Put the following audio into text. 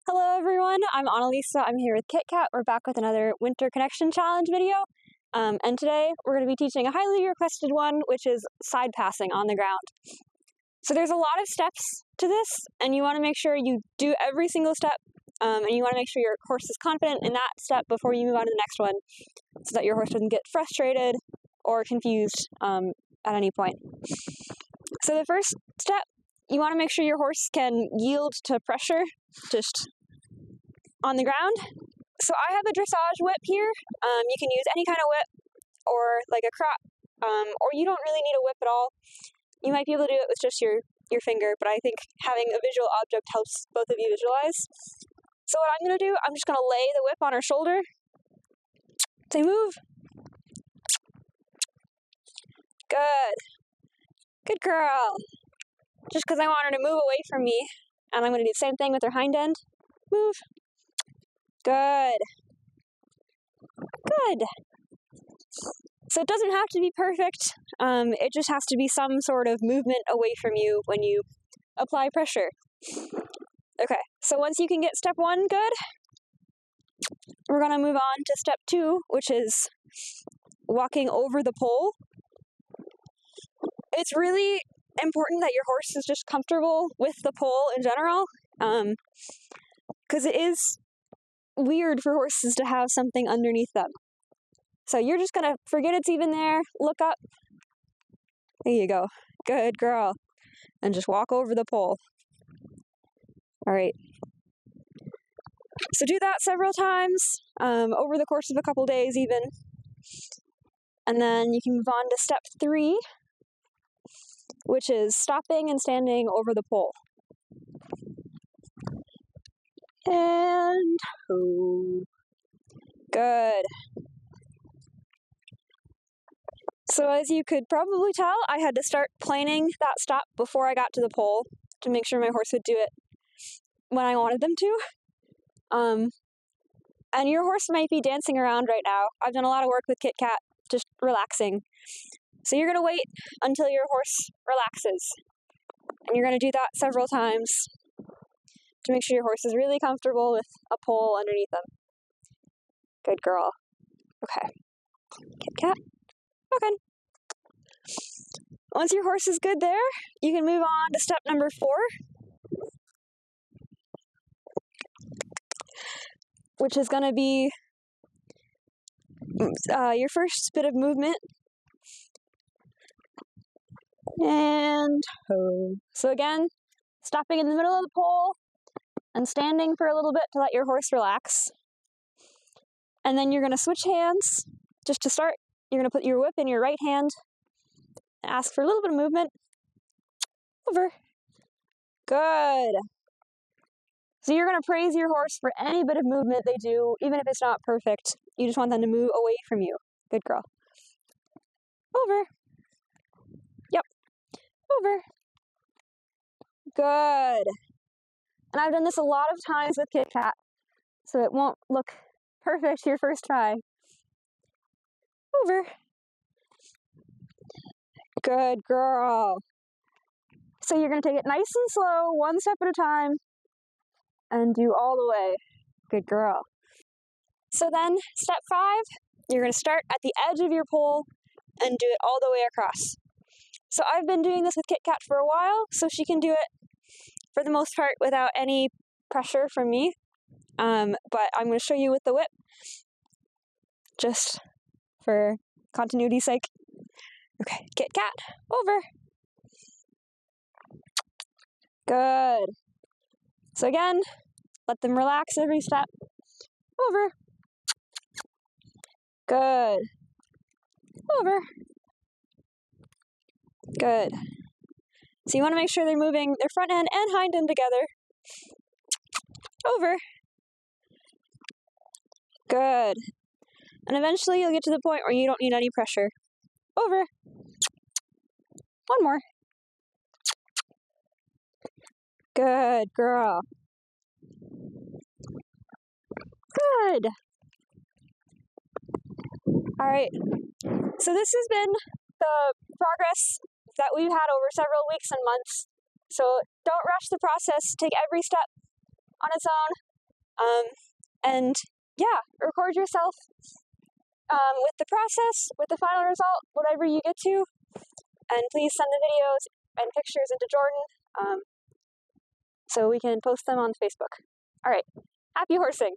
Hello everyone, I'm Analisa. I'm here with Kit Kat. We're back with another Winter Connection challenge video. And today we're going to be teaching a highly requested one, which is side passing on the ground. So there's a lot of steps to this, and you want to make sure you do every single step, and you want to make sure your horse is confident in that step before you move on to the next one, so that your horse doesn't get frustrated or confused at any point. So the first step, you want to make sure your horse can yield to pressure just on the ground. So I have a dressage whip here. You can use any kind of whip or like a crop, or you don't really need a whip at all. You might be able to do it with just your finger, but I think having a visual object helps both of you visualize. So what I'm going to do, I'm just going to lay the whip on her shoulder. Say move. Good. Good girl. Just because I want her to move away from me. And I'm going to do the same thing with her hind end. Move. Good. Good. So it doesn't have to be perfect. It just has to be some sort of movement away from you when you apply pressure. Okay, so once you can get step 1 good, we're going to move on to step 2, which is walking over the pole. It's really important that your horse is just comfortable with the pole in general, because it is weird for horses to have something underneath them. So you're just going to forget it's even there, look up, there you go, good girl, and just walk over the pole. Alright, so do that several times, over the course of a couple days even, and then you can move on to step 3, which is stopping and standing over the pole. And good. So as you could probably tell, I had to start planning that stop before I got to the pole to make sure my horse would do it when I wanted them to. And your horse might be dancing around right now. I've done a lot of work with Kit Kat, just relaxing. So you're going to wait until your horse relaxes. And you're going to do that several times to make sure your horse is really comfortable with a pole underneath them. Good girl. Okay. Kit Kat. Okay. Once your horse is good there, you can move on to step number 4, which is going to be your first bit of movement. And so again, stopping in the middle of the pole and standing for a little bit to let your horse relax. And then you're going to switch hands. Just to start, you're going to put your whip in your right hand and ask for a little bit of movement. Over. Good. So you're going to praise your horse for any bit of movement they do, even if it's not perfect. You just want them to move away from you. Good girl. Over. Yep. Over. Good. And I've done this a lot of times with Kit Kat, so it won't look perfect your first try. Over. Good girl. So you're going to take it nice and slow, one step at a time, and do all the way. Good girl. So then, step 5, you're going to start at the edge of your pole and do it all the way across. So I've been doing this with Kit Kat for a while, so she can do it for the most part without any pressure from me. But I'm going to show you with the whip, just for continuity's sake. Okay, Kit Kat, over. Good. So again, let them relax every step. Over. Good. Over. Good. So you want to make sure they're moving their front end and hind end together. Over. Good. And eventually you'll get to the point where you don't need any pressure. Over. One more. Good girl. Good. All right. So this has been the progress that we've had over several weeks and months. So don't rush the process. Take every step on its own. And yeah, record yourself with the process, with the final result, whatever you get to, and please send the videos and pictures into Jordan so we can post them on Facebook. All right, happy horsing!